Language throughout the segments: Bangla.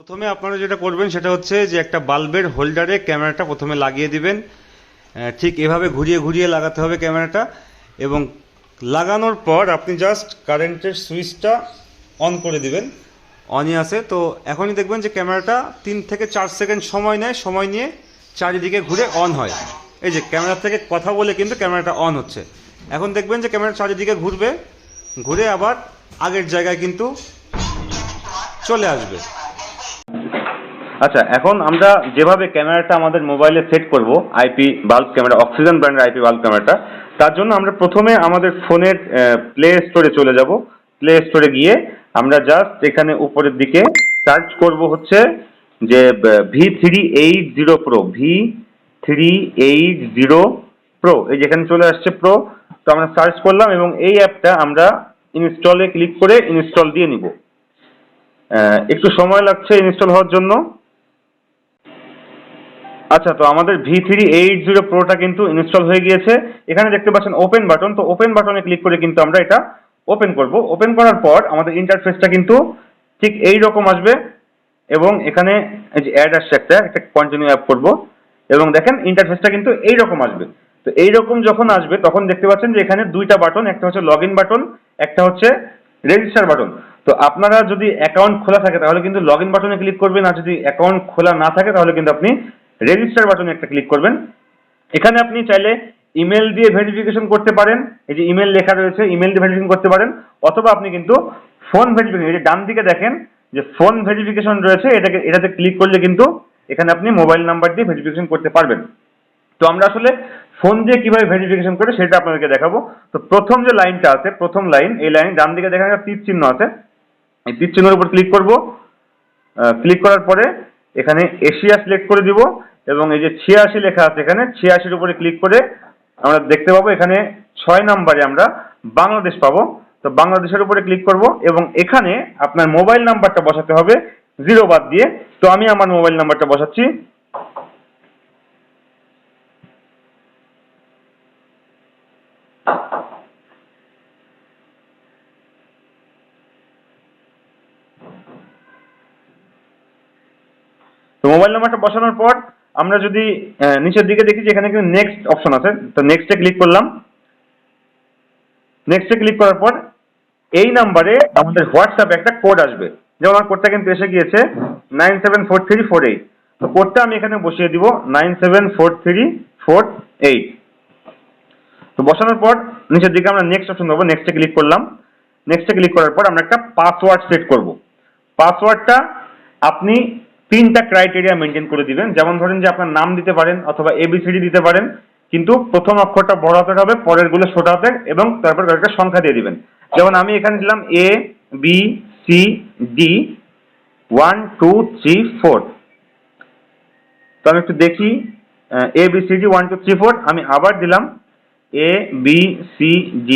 প্রথমে আপনারা যেটা করবেন সেটা হচ্ছে যে একটা বাল্বের হোল্ডারে ক্যামেরাটা প্রথমে লাগিয়ে দিবেন। ঠিক এভাবে ঘুরিয়ে ঘুরিয়ে লাগাতে হবে ক্যামেরাটা, এবং লাগানোর পর আপনি জাস্ট কারেন্টের সুইচটা অন করে দিবেন। অনই আছে তো এখনই দেখবেন যে ক্যামেরাটা 3 থেকে 4 সেকেন্ড সময় নেয়, সময় নিয়ে চারিদিকে ঘুরে অন হয়। এই যে ক্যামেরা থেকে কথা বলে কিন্তু ক্যামেরাটা অন হচ্ছে। এখন দেখবেন যে ক্যামেরা চারিদিকে ঘুরবে, ঘুরে আবার আগের জায়গায় কিন্তু চলে আসবে। আচ্ছা, এখন আমরা যেভাবে ক্যামেরাটা আমাদের মোবাইলে সেট করব, আইপি বাল্ব ক্যামেরা, অক্সিজেন ব্র্যান্ডের আইপি বাল্ব ক্যামেরাটা, তার জন্য আমরা প্রথমে আমাদের ফোনের প্লে স্টোরে চলে যাব। প্লে স্টোরে গিয়ে আমরা জাস্ট এখানে উপরের দিকে সার্চ করব হচ্ছে যে V380 প্রো, V380 প্রো, এই যেখানে চলে আসছে প্রো। তো আমরা সার্চ করলাম এবং এই অ্যাপটা আমরা ইনস্টলে ক্লিক করে ইনস্টল দিয়ে নিব। একটু সময় লাগছে ইনস্টল হওয়ার জন্য। আচ্ছা, তো আমাদের V380 প্রোটা কিন্তু ইনস্টল হয়ে গিয়েছে। এখানে দেখতে পাচ্ছেন ওপেন বাটন, তো ওপেন বাটনে ক্লিক করে কিন্তু আমরা এটা ওপেন করব। ওপেন করার পর আমাদের ইন্টারফেসটা কিন্তু ঠিক এই রকম আসবে, এবং এখানে এই যে অ্যাড আসছে, একটা কন্টিনিউ অ্যাপ করব, এবং দেখেন ইন্টারফেসটা কিন্তু এই রকম আসবে। তো এই রকম যখন আসবে তখন দেখতে পাচ্ছেন যে এখানে দুইটা বাটন, একটা হচ্ছে লগ ইন বাটন, একটা হচ্ছে রেজিস্টার বাটন। তো আপনারা যদি অ্যাকাউন্ট খোলা থাকে তাহলে কিন্তু লগ ইন বাটনে ক্লিক করবেন, আর যদি অ্যাকাউন্ট খোলা না থাকে তাহলে কিন্তু আপনি রেজিস্টার বাটনে একটা ক্লিক করবেন। এখানে আপনি চাইলে ইমেল দিয়ে ভেরিফিকেশন করতে পারেন, এই যে ইমেল লেখা রয়েছে, ইমেল দিয়ে ভেরিফিকেশন করতে পারেন, অথবা আপনি কিন্তু ফোন ভেরিফিকেশন, এই যে ডান দিকে দেখেন যে ফোন ভেরিফিকেশন রয়েছে, এটাতে ক্লিক করলে কিন্তু এখানে আপনি মোবাইল নাম্বার দিয়ে ভেরিফিকেশন করতে পারবেন। তো আমরা আসলে ফোন দিয়ে কিভাবে ভেরিফিকেশন করে সেটা আপনাদেরকে দেখাবো। তো প্রথম যে লাইনটা আছে, প্রথম লাইন, এই লাইন ডান দিকে দেখা যাচ্ছে তীর চিহ্ন আছে, এই তীর চিহ্নের উপর ক্লিক করব। ক্লিক করার পরে এখানে এশিয়া সিলেক্ট করে দিব, এবং এই যে 86 লেখা আছে, এখানে 86-র উপরে ক্লিক করে আমরা দেখতে পাবো এখানে 6 নম্বরে আমরা বাংলাদেশ পাবো। তো বাংলাদেশের উপরে ক্লিক করব, এবং এখানে আপনার মোবাইল নাম্বারটা বসাতে হবে 0 বাদ দিয়ে। তো আমি আমার মোবাইল নাম্বারটা বসাচ্ছি। তো মোবাইল নাম্বারটা বসানোর পর আমরা যদি নিচের দিকে দেখি যে এখানে কিন্তু নেক্সট অপশন আছে, তো নেক্সটে ক্লিক করলাম। নেক্সটে ক্লিক করার পর এই নাম্বারে আমাদের হোয়াটসঅ্যাপে একটা কোড আসবে, যেমন আমার কোডটা কিন্তু এসে গিয়েছে 974348। তো কোডটা আমি এখানে বসিয়ে দিব 974348। তো বসানোর পর নিচের দিকে আমরা নেক্সট অপশন দেবো, নেক্সটে ক্লিক করলাম। নেক্সটে ক্লিক করার পর আমরা একটা পাসওয়ার্ড সেট করব। পাসওয়ার্ডটা আপনি 3টা ক্রাইটেরিয়া মেনটেন করে দিবেন, যেমন ধরেন যে আপনার নাম দিতে পারেন অথবা এবিসিডি দিতে পারেন, কিন্তু প্রথম অক্ষরটা বড় হাতের হবে, পরের গুলো ছোট হাতের, এবং তারপর একটা সংখ্যা দিয়ে দিবেন। যেমন আমি এখানে দিলাম ABCD 1 2 3 4। তো আমি একটু দেখি, ABCD 1 2 3 4, আমি আবার দিলাম ABCD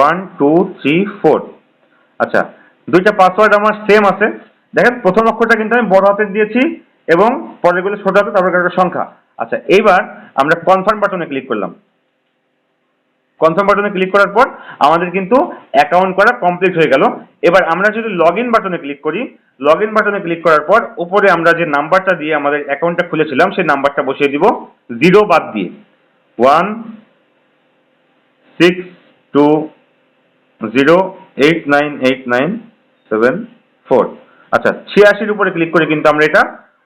1 2 3 4। আচ্ছা, দুইটা পাসওয়ার্ড আমার সেম আছে। দেখেন প্রথম অক্ষরটা কিন্তু আমি বড় হাতের দিয়েছি, এবং পরেরগুলো ছোট হাতে, তারপর একটা সংখ্যা। আচ্ছা, এইবার আমরা কনফার্ম বাটনে ক্লিক করলাম। কনফার্ম বাটনে ক্লিক করার পর আমাদের কিন্তু অ্যাকাউন্ট করা কমপ্লিট হয়ে গেল। এবার আমরা যদি লগ ইন বাটনে ক্লিক করি, লগ ইন বাটনে ক্লিক করার পর উপরে আমরা যে নাম্বারটা দিয়ে আমাদের অ্যাকাউন্টটা খুলেছিলাম সেই নাম্বারটা বসিয়ে দিব 0 বাদ দিয়ে, 1620898974। আচ্ছা, 86-র উপরে ক্লিক করে কিন্তু আমরা এটা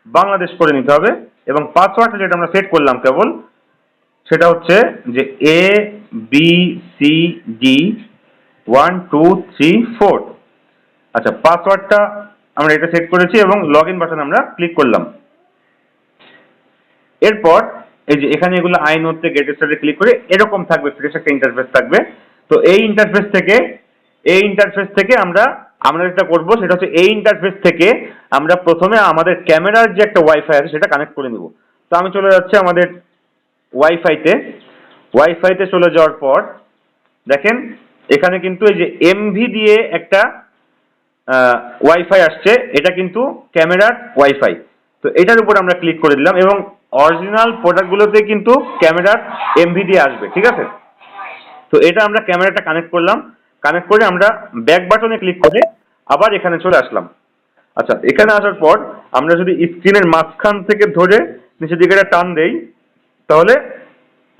বাংলাদেশ করে নিতে হবে, এবং পাসওয়ার্ডটা যেটা আমরা সেট করলাম কেবল, সেটা হচ্ছে যে ABCD 1 2 3 4। আচ্ছা, পাসওয়ার্ডটা আমরা এটা সেট করেছি, এবং লগ ইন বাটনে আমরা ক্লিক করলাম। এরপর এই যে এখানে এগুলো আই নোটে গেট স্টার্টে ক্লিক করে এরকম থাকবে, ফ্রেশ একটা ইন্টারফেস থাকবে। তো এই ইন্টারফেস থেকে আমরা যেটা করব সেটা হচ্ছে এই ইন্টারফেস থেকে আমরা প্রথমে আমাদের ক্যামেরার যে একটা ওয়াইফাই আছে সেটা কানেক্ট করে নিব। তো আমি চলে যাচ্ছি আমাদের ওয়াইফাইতে চলে যাওয়ার পর দেখেন এখানে কিন্তু এই যে এমভি দিয়ে একটা ওয়াইফাই আসছে, এটা কিন্তু ক্যামেরার ওয়াইফাই। তো এটার উপর আমরা ক্লিক করে দিলাম, এবং অরিজিনাল প্রোডাক্টগুলোতে কিন্তু ক্যামেরার এমভি দিয়ে আসবে, ঠিক আছে। তো এটা আমরা ক্যামেরাটা কানেক্ট করলাম, কানেক্ট করে আমরা ব্যাক বাটনে ক্লিক করে আবার এখানে চলে আসলাম। আচ্ছা, এখানে আসার পর আমরা যদি স্ক্রিনের মাঝখান থেকে ধরে নিচের দিকে একটা টান দেই, তাহলে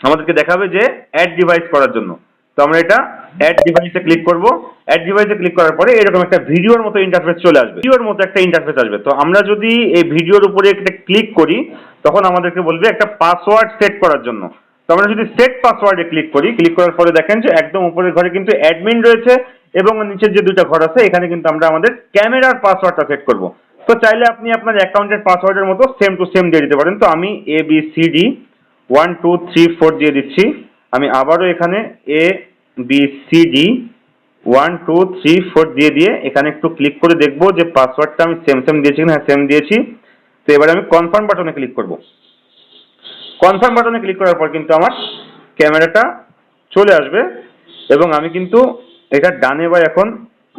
আমাদেরকে দেখাবে যে অ্যাড ডিভাইস করার জন্য। তো আমরা এটা অ্যাড ডিভাইসে ক্লিক করব। অ্যাড ডিভাইসে ক্লিক করার পরে এরকম একটা ভিডিওর মতো ইন্টারফেস চলে আসবে, ভিডিওর মতো একটা ইন্টারফেস আসবে। তো আমরা যদি এই ভিডিওর উপরে একটা ক্লিক করি, তখন আমাদেরকে বলবে একটা পাসওয়ার্ড সেট করার জন্য। তো আমরা যদি সেট পাসওয়ার্ডে ক্লিক করি, ক্লিক করার পরে দেখেন যে একদম উপরের ঘরে কিন্তু অ্যাডমিন রয়েছে এবং নিচের যে দুইটা ঘর আছে এখানে কিন্তু আমরা আমাদের ক্যামেরার পাসওয়ার্ডটা সেট করব। তো চাইলে আপনি আপনার অ্যাকাউন্টের পাসওয়ার্ডের মতো সেম টু সেম দিয়ে দিতে পারেন। তো আমি ABCD 1 2 3 4 দিয়ে দিচ্ছি। আমি আবারও এখানে ABCD 1 2 3 4 দিয়ে এখানে একটু ক্লিক করে দেখবো যে পাসওয়ার্ডটা আমি সেম দিয়েছি কিনা। হ্যাঁ, সেম দিয়েছি। তো এবারে আমি কনফার্ম বাটনে ক্লিক করব। কনফার্ম বাটনে ক্লিক করার পর কিন্তু আমার ক্যামেরাটা চলে আসবে এবং আমি কিন্তু এটা ডানে বা এখন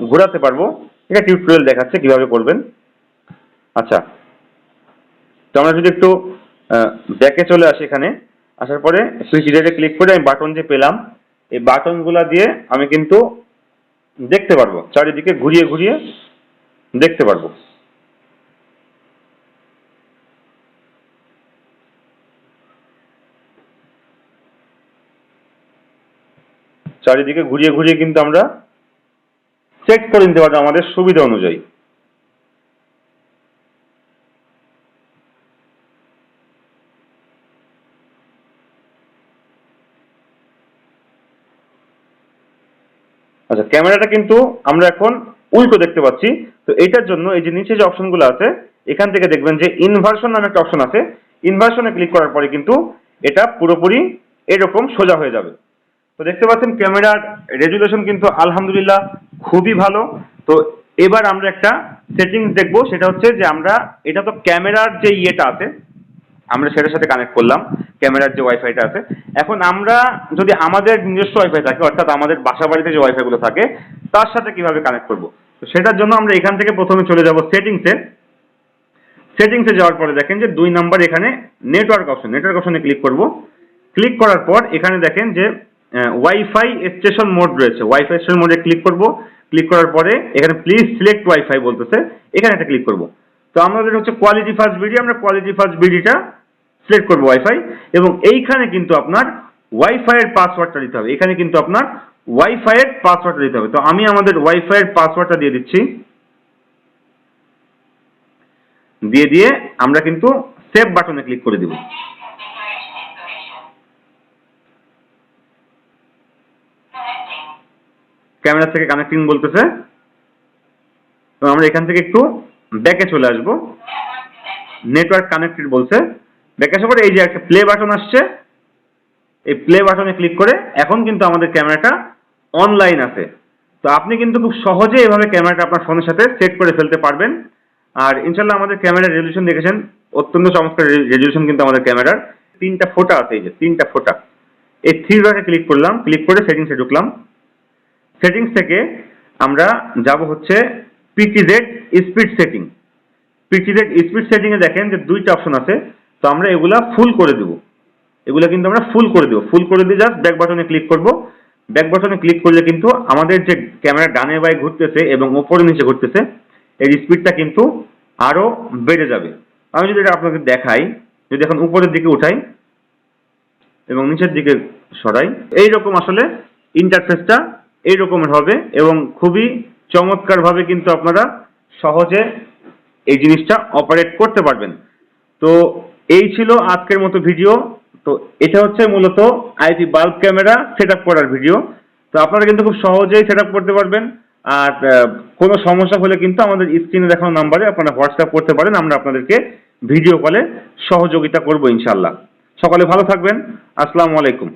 ঘোরাতে পারবো। এটা টিউটোরিয়াল দেখাচ্ছে কিভাবে করবেন। আচ্ছা, তো আমরা যদি একটু ব্যাকে চলে আসি, এখানে আসার পরে সুইচ রেটে ক্লিক করে আমি বাটন যে পেলাম, এই বাটনগুলা দিয়ে আমি কিন্তু দেখতে পারবো, চারিদিকে ঘুরিয়ে ঘুরিয়ে দেখতে পারবো। চারিদিকে ঘুরিয়ে ঘুরিয়ে কিন্তু আমরা চেক করে নিতে পারবো আমাদের সুবিধা অনুযায়ী। আচ্ছা, ক্যামেরাটা কিন্তু আমরা এখন উল্টো দেখতে পাচ্ছি। তো এটার জন্য এই যে নিচে যে অপশনগুলো আছে, এখান থেকে দেখবেন যে ইনভার্সন নামে একটা অপশন আছে। ইনভার্সনে ক্লিক করার পরে কিন্তু এটা পুরোপুরি এরকম সোজা হয়ে যাবে। তো দেখতে পাচ্ছেন ক্যামেরার রেজুলেশন কিন্তু আলহামদুলিল্লাহ খুবই ভালো। তো এবার আমরা একটা সেটিংস দেখবো, সেটা হচ্ছে যে আমরা এটা তো ক্যামেরার যে ইয়েটা আছে আমরা সেটার সাথে কানেক্ট করলাম, ক্যামেরার যে ওয়াইফাইটা আছে। এখন আমরা যদি আমাদের নিজস্ব ওয়াইফাই থাকে, অর্থাৎ আমাদের বাসা বাড়িতে যে ওয়াইফাই গুলো থাকে তার সাথে কিভাবে কানেক্ট করব। তো সেটার জন্য আমরা এখান থেকে প্রথমে চলে যাব সেটিংসে। সেটিংসে যাওয়ার পরে দেখেন যে 2 নাম্বার এখানে নেটওয়ার্ক অপশনে ক্লিক করব। ক্লিক করার পর এখানে দেখেন যে ওয়াইফাই স্টেশন মোড রয়েছে, ওয়াইফাই স্টেশন মোডে ক্লিক করব। ক্লিক করার পরে এখানে প্লিজ সিলেক্ট ওয়াইফাই বলতেছে, এখানে একটা ক্লিক করব। তো আমাদের হচ্ছে কোয়ালিটি ফার্স্ট বিডি, আমরা কোয়ালিটি ফার্স্ট বিডিটা সিলেক্ট করব ওয়াইফাই, এবং এইখানে কিন্তু আপনার ওয়াইফাই এর পাসওয়ার্ডটা দিতে হবে। এখানে কিন্তু আপনার ওয়াইফাই এর পাসওয়ার্ডটা দিতে হবে। তো আমি আমাদের ওয়াইফাই এর পাসওয়ার্ডটা দিয়ে দিচ্ছি। দিয়ে আমরা কিন্তু সেভ বাটনে ক্লিক করে দিব। ক্যামেরা থেকে কানেক্টিং বলতেছে। তো আমরা এখান থেকে একটু ব্যাকে চলে আসব। নেটওয়ার্ক কানেক্টেড বলছে। ব্যাকে আসার পরে এই যে একটা প্লে বাটন আসছে, এই প্লে বাটনে ক্লিক করে এখন কিন্তু আমাদের ক্যামেরাটা অনলাইন আছে। তো আপনি কিন্তু খুব সহজে এভাবে ক্যামেরাটা আপনার ফোনের সাথে সেট করে ফেলতে পারবেন। আর ইনশাল্লাহ আমাদের ক্যামেরার রেজুলেশন দেখেছেন, অত্যন্ত চমৎকার রেজুলেশন কিন্তু আমাদের ক্যামেরার। 3টা ফোটা আছে, এই যে 3টা ফোটা। এই 3 ডটে ক্লিক করলাম, ক্লিক করে সেটিংসে ঢুকলাম। সেটিংস থেকে আমরা যাব হচ্ছে PTZ speed setting. PTZ speed setting এ দেখেন যে 2টা অপশন আছে। তো আমরা এগুলা ফুল করে দেব, এগুলা কিন্তু আমরা ফুল করে দেব। ফুল করে দিয়ে জাস্ট ব্যাক বাটনে ক্লিক করব। ব্যাক বাটনে ক্লিক করলে কিন্তু আমাদের যে ক্যামেরা ডানে বায়ে ঘুরতেছে এবং উপরে নিচে ঘুরতেছে, এর স্পিডটা কিন্তু আরো বেড়ে যাবে। আমি যদি এটা আপনাকে দেখাই, যদি এখন উপরের দিকে উঠাই এবং নিচের দিকে সরাই, এইরকম আসলে ইন্টারফেসটা এই রকমের হবে এবং খুবই চমৎকার ভাবে কিন্তু আপনারা সহজে এই জিনিসটা অপারেট করতে পারবেন। তো এই ছিল আজকের মতো ভিডিও। তো এটা হচ্ছে মূলত আইপি বাল্ব ক্যামেরা সেটআপ করার ভিডিও। তো আপনারা কিন্তু খুব সহজেই সেটআপ করতে পারবেন। আর কোনো সমস্যা হলে কিন্তু আমাদের স্ক্রিনে দেখানো নাম্বারে আপনারা হোয়াটসঅ্যাপ করতে পারেন, আমরা আপনাদেরকে ভিডিও কলে সহযোগিতা করব ইনশাআল্লাহ। সকলে ভালো থাকবেন। আসসালামু আলাইকুম।